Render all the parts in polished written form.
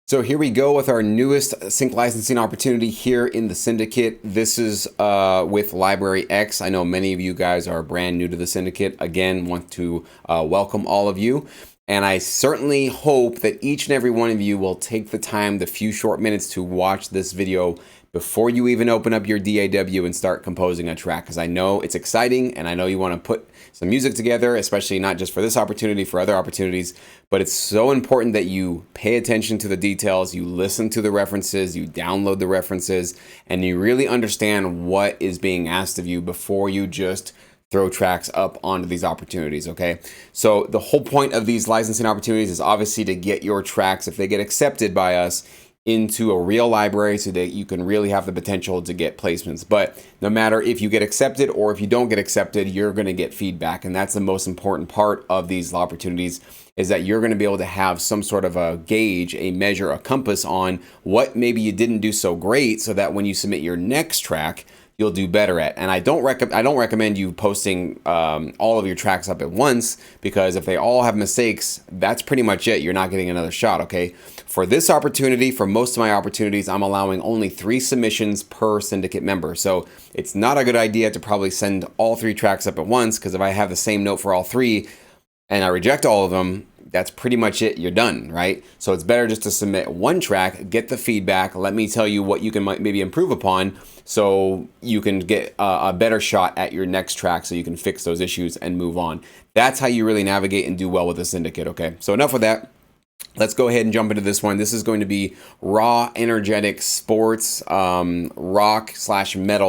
So here we go with our newest sync licensing opportunity here in the syndicate. This is with LibraryX. I know many of you guys are brand new to the syndicate. Again, want to welcome all of you. And I certainly hope that each and every one of you will take the time, the few short minutes to watch this video before you even open up your DAW and start composing a track, because I know it's exciting and I know you want to put some music together, especially not just for this opportunity, for other opportunities, but it's so important that you pay attention to the details, you listen to the references, you download the references, and you really understand what is being asked of you before you just throw tracks up onto these opportunities, okay? So the whole point of these licensing opportunities is obviously to get your tracks, if they get accepted by us, into a real library so that you can really have the potential to get placements. But no matter if you get accepted or if you don't get accepted, you're going to get feedback. And that's the most important part of these opportunities, is that you're going to be able to have some sort of a gauge, a measure, a compass on what maybe you didn't do so great, so that when you submit your next track, you'll do better at. And I don't recommend you posting all of your tracks up at once, because if they all have mistakes, that's pretty much it. You're not getting another shot, okay? For this opportunity, for most of my opportunities, I'm allowing only 3 submissions per syndicate member. So it's not a good idea to probably send all 3 tracks up at once, because if I have the same note for all 3 and I reject all of them, that's pretty much it. You're done, right? So it's better just to submit 1 track, get the feedback, let me tell you what you can maybe improve upon, so you can get a better shot at your next track, so you can fix those issues and move on. That's how you really navigate and do well with the syndicate, okay? So enough with that. Let's go ahead and jump into this one. This is going to be raw, energetic sports, rock/metal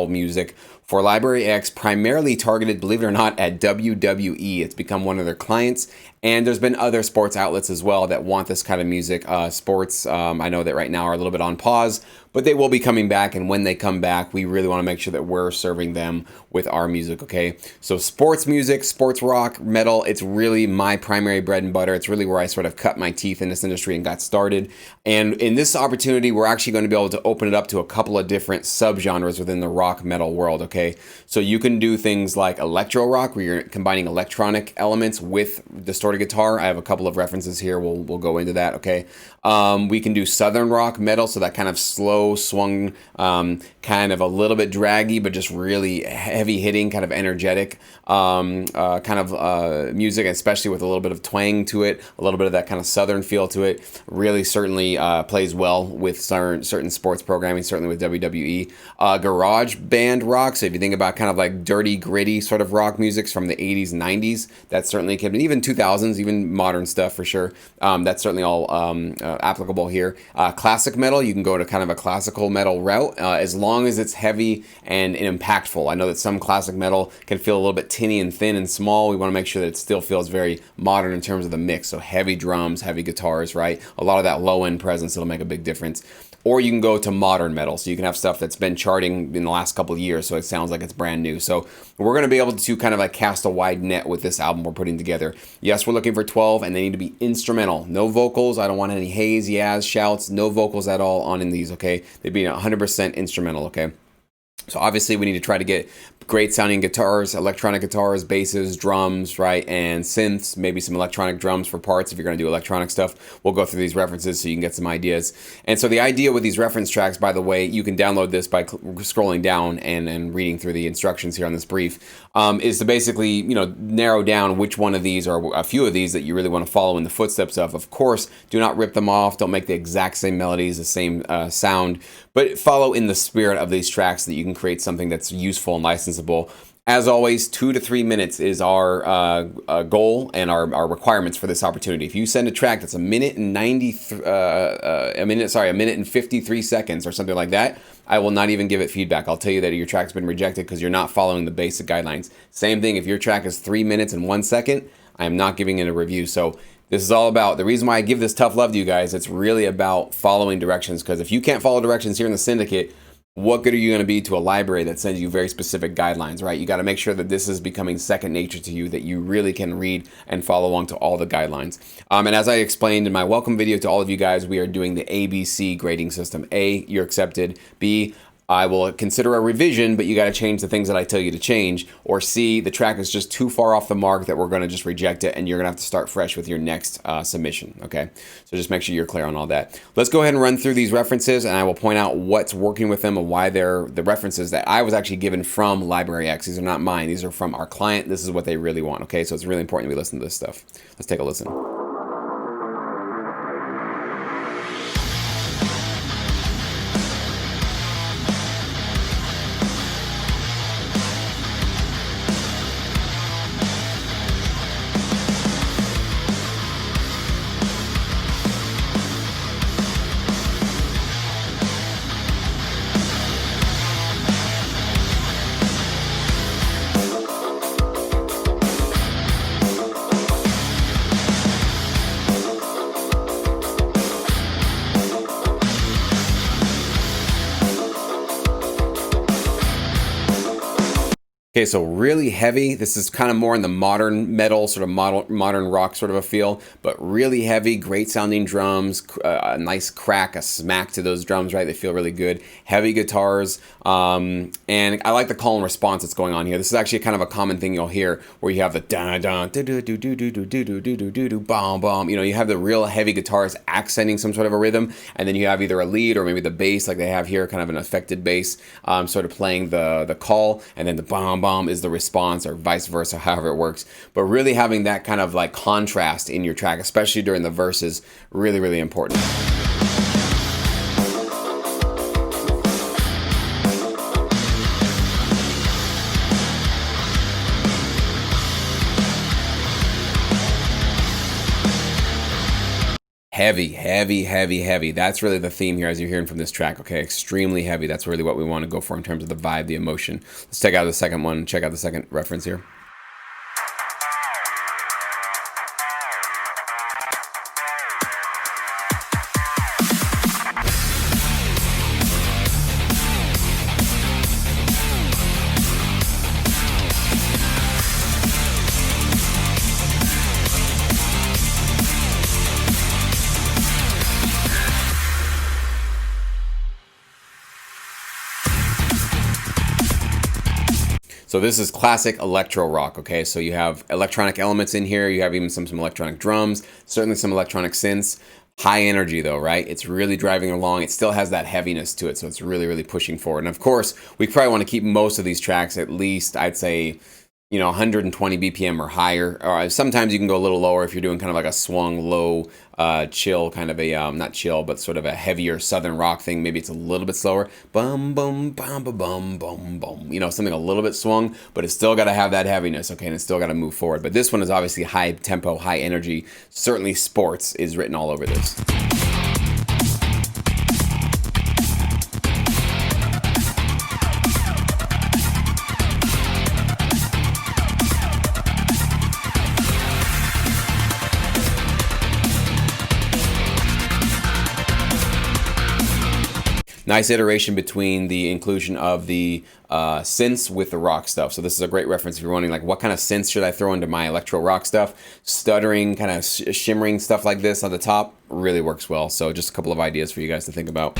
music for LibraryX, primarily targeted, believe it or not, at WWE. It's become one of their clients, and there's been other sports outlets as well that want this kind of music. Sports, I know that right now are a little bit on pause, but they will be coming back, and when they come back, we really want to make sure that we're serving them with our music, okay? So sports music, sports rock, metal, it's really my primary bread and butter. It's really where I sort of cut my teeth in this industry and got started. And in this opportunity, we're actually going to be able to open it up to a couple of different subgenres within the rock metal world, okay? So you can do things like electro rock, where you're combining electronic elements with distorted guitar. I have a couple of references here. We'll go into that, okay? We can do southern rock metal, so that kind of slow swung, kind of a little bit draggy, but just really heavy hitting, kind of energetic music, especially with a little bit of twang to it, a little bit of that kind of southern feel to it. Really certainly plays well with certain sports programming, certainly with WWE. Garage band rock, so if you think about kind of like dirty, gritty sort of rock music from the 80s and 90s, that certainly can be, even 2000s, even modern stuff for sure. That's certainly all applicable here. Classic metal, you can go to kind of a classical metal route, as long as it's heavy and impactful. I know that some classic metal can feel a little bit tinny and thin and small. We want to make sure that it still feels very modern in terms of the mix. So heavy drums, heavy guitars, right? A lot of that low end presence, it'll make a big difference. Or you can go to modern metal, so you can have stuff that's been charting in the last couple of years, so it sounds like it's brand new. So we're going to be able to kind of like cast a wide net with this album we're putting together. Yes, we're looking for 12, and they need to be instrumental. No vocals. I don't want any haze, yaz, shouts. No vocals at all on in these, okay? They'd be 100% instrumental, okay? So obviously we need to try to get great sounding guitars, electronic guitars, basses, drums, right, and synths, maybe some electronic drums for parts if you're going to do electronic stuff. We'll go through these references so you can get some ideas. And so the idea with these reference tracks, by the way, you can download this by scrolling down and reading through the instructions here on this brief, is to basically, narrow down which one of these or a few of these that you really want to follow in the footsteps of. Of course, do not rip them off. Don't make the exact same melodies, the same sound, but follow in the spirit of these tracks so that you can create something that's useful and licensable. As always, 2 to 3 minutes is our goal and our requirements for this opportunity. If you send a track that's a minute and 53 seconds or something like that, I will not even give it feedback. I'll tell you that your track's been rejected because you're not following the basic guidelines. Same thing, if your track is 3 minutes and 1 second, I am not giving it a review. So this is all about, the reason why I give this tough love to you guys, it's really about following directions, because if you can't follow directions here in the syndicate, what good are you going to be to a library that sends you very specific guidelines, right? You got to make sure that this is becoming second nature to you, that you really can read and follow along to all the guidelines. And as I explained in my welcome video to all of you guys, we are doing the ABC grading system. A, you're accepted. B, I will consider a revision, but you got to change the things that I tell you to change. Or C, the track is just too far off the mark that we're going to just reject it, and you're going to have to start fresh with your next submission. Okay, so just make sure you're clear on all that. Let's go ahead and run through these references, and I will point out what's working with them and why they're the references that I was actually given from LibraryX. These are not mine. These are from our client. This is what they really want. Okay, so it's really important we listen to this stuff. Let's take a listen. Okay, so really heavy. This is kind of more in the modern metal, sort of modern rock sort of a feel, but really heavy, great sounding drums, a nice crack, a smack to those drums, right? They feel really good. Heavy guitars, and I like the call and response that's going on here. This is actually kind of a common thing you'll hear where you have the da da do do do do do do do do do do do bom bom. You know, you have the real heavy guitars accenting some sort of a rhythm, and then you have either a lead or maybe the bass, like they have here, kind of an affected bass, sort of playing the call, and then the bom bom is the response, or vice versa, however it works. But really having that kind of like contrast in your track, especially during the verses, really, really important. Heavy, heavy, heavy, heavy. That's really the theme here as you're hearing from this track, okay? Extremely heavy. That's really what we want to go for in terms of the vibe, the emotion. Let's check out the second one. Check out the second reference here. So this is classic electro rock, okay? So you have electronic elements in here. You have even some electronic drums, certainly some electronic synths. High energy though, right? It's really driving along. It still has that heaviness to it, so it's really, really pushing forward. And of course, we probably want to keep most of these tracks at least, I'd say, 120 BPM or higher. Or sometimes you can go a little lower if you're doing kind of like a swung, low, chill, kind of a, not chill, but sort of a heavier southern rock thing. Maybe it's a little bit slower. Bum, bum, bum, bum, bum, bum, bum. Something a little bit swung, but it's still got to have that heaviness, okay? And it's still got to move forward. But this one is obviously high tempo, high energy. Certainly sports is written all over this. Nice iteration between the inclusion of the synths with the rock stuff. So this is a great reference if you're wondering, like, what kind of synths should I throw into my electro rock stuff? Stuttering, kind of shimmering stuff like this on the top really works well. So just a couple of ideas for you guys to think about.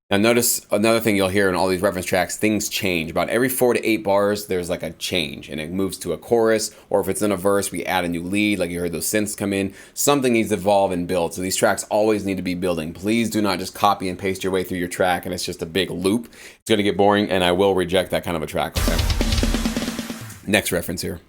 Now notice another thing you'll hear in all these reference tracks, things change. About every 4 to 8 bars, there's like a change and it moves to a chorus, or if it's in a verse, we add a new lead, like you heard those synths come in. Something needs to evolve and build. So these tracks always need to be building. Please do not just copy and paste your way through your track and it's just a big loop. It's gonna get boring and I will reject that kind of a track, okay? Next reference here.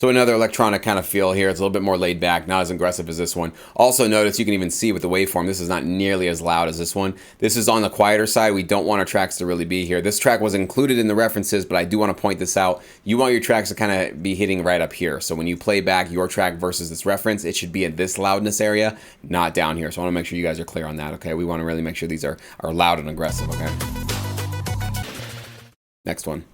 So another electronic kind of feel here. It's a little bit more laid back, not as aggressive as this one. Also notice you can even see with the waveform, this is not nearly as loud as this one. This is on the quieter side. We don't want our tracks to really be here. This track was included in the references, but I do want to point this out. You want your tracks to kind of be hitting right up here. So when you play back your track versus this reference, it should be in this loudness area, not down here. So I want to make sure you guys are clear on that, okay? We want to really make sure these are loud and aggressive, okay? Next one.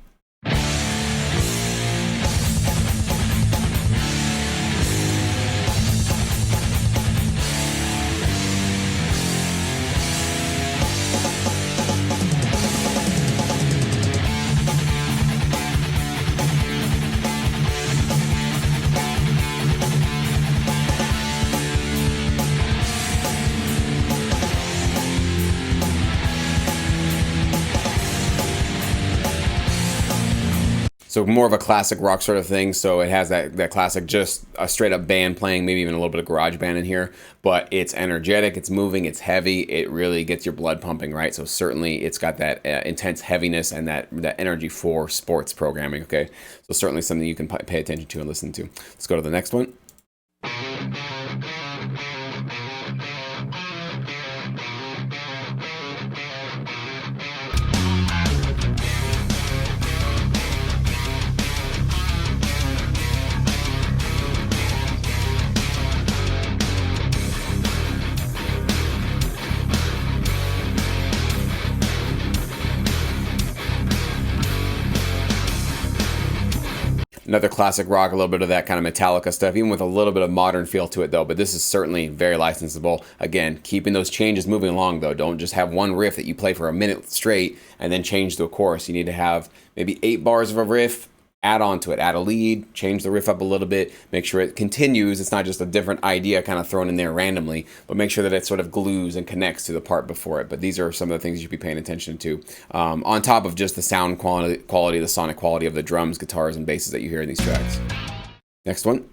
So more of a classic rock sort of thing. So it has that classic, just a straight up band playing, maybe even a little bit of garage band in here, but it's energetic, it's moving, it's heavy. It really gets your blood pumping, right? So certainly it's got that intense heaviness and that energy for sports programming, okay? So certainly something you can pay attention to and listen to. Let's go to the next one. Another classic rock, a little bit of that kind of Metallica stuff, even with a little bit of modern feel to it though, but this is certainly very licensable. Again, keeping those changes moving along though. Don't just have one riff that you play for a minute straight and then change to a chorus. You need to have maybe 8 bars of a riff, add on to it, add a lead, change the riff up a little bit, make sure it continues. It's not just a different idea kind of thrown in there randomly, but make sure that it sort of glues and connects to the part before it. But these are some of the things you should be paying attention to, on top of just the sound quality, the sonic quality of the drums, guitars, and basses that you hear in these tracks. Next one.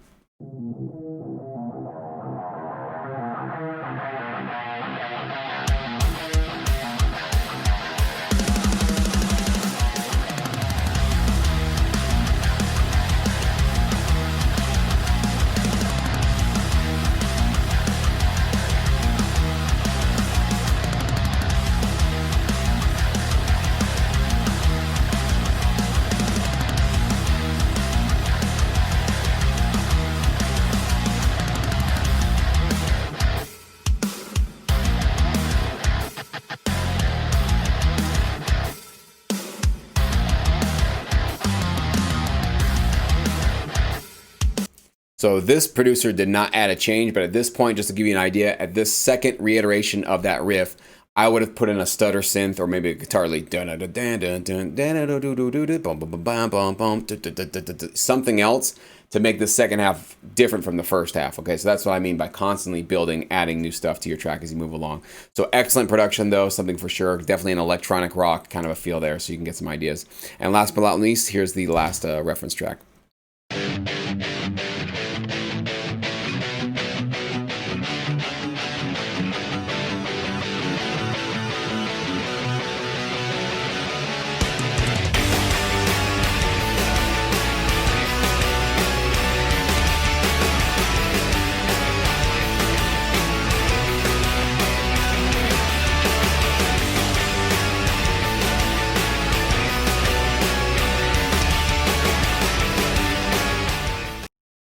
So this producer did not add a change, but at this point, just to give you an idea, at this second reiteration of that riff, I would have put in a stutter synth or maybe a guitar lead, something else to make the second half different from the first half. Okay, so that's what I mean by constantly building, adding new stuff to your track as you move along. So excellent production though, something for sure. Definitely an electronic rock kind of a feel there, so you can get some ideas. And last but not least, here's the last reference track.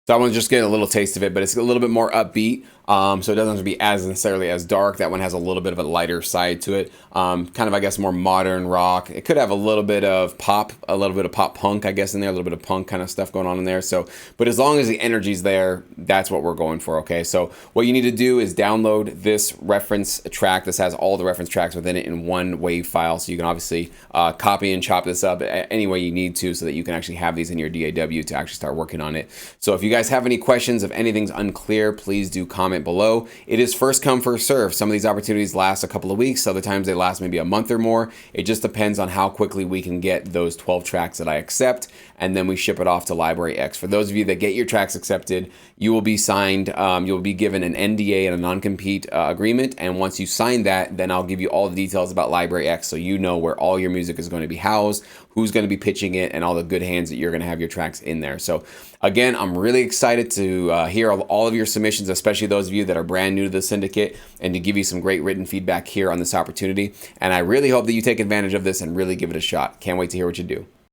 So that one's just getting a little taste of it, but it's a little bit more upbeat. So it doesn't have to be as necessarily as dark. That one has a little bit of a lighter side to it. Kind of, I guess, more modern rock. It could have a little bit of pop, a little bit of pop punk, I guess, in there, a little bit of punk kind of stuff going on in there. So, but as long as the energy's there, that's what we're going for, okay? So what you need to do is download this reference track. This has all the reference tracks within it in one WAV file. So you can obviously copy and chop this up any way you need to so that you can actually have these in your DAW to actually start working on it. So if you guys guys have any questions, if anything's unclear, please do comment below. It is first come, first serve. Some of these opportunities last a couple of weeks. Other times they last maybe a month or more. It just depends on how quickly we can get those 12 tracks that I accept, and then we ship it off to Library X. For those of you that get your tracks accepted, you will be signed, you'll be given an NDA and a non-compete agreement, and once you sign that, then I'll give you all the details about Library X so you know where all your music is going to be housed, who's going to be pitching it, and all the good hands that you're going to have your tracks in there. So again, I'm really excited to hear all of your submissions, especially those of you that are brand new to the syndicate, and to give you some great written feedback here on this opportunity. And I really hope that you take advantage of this and really give it a shot. Can't wait to hear what you do.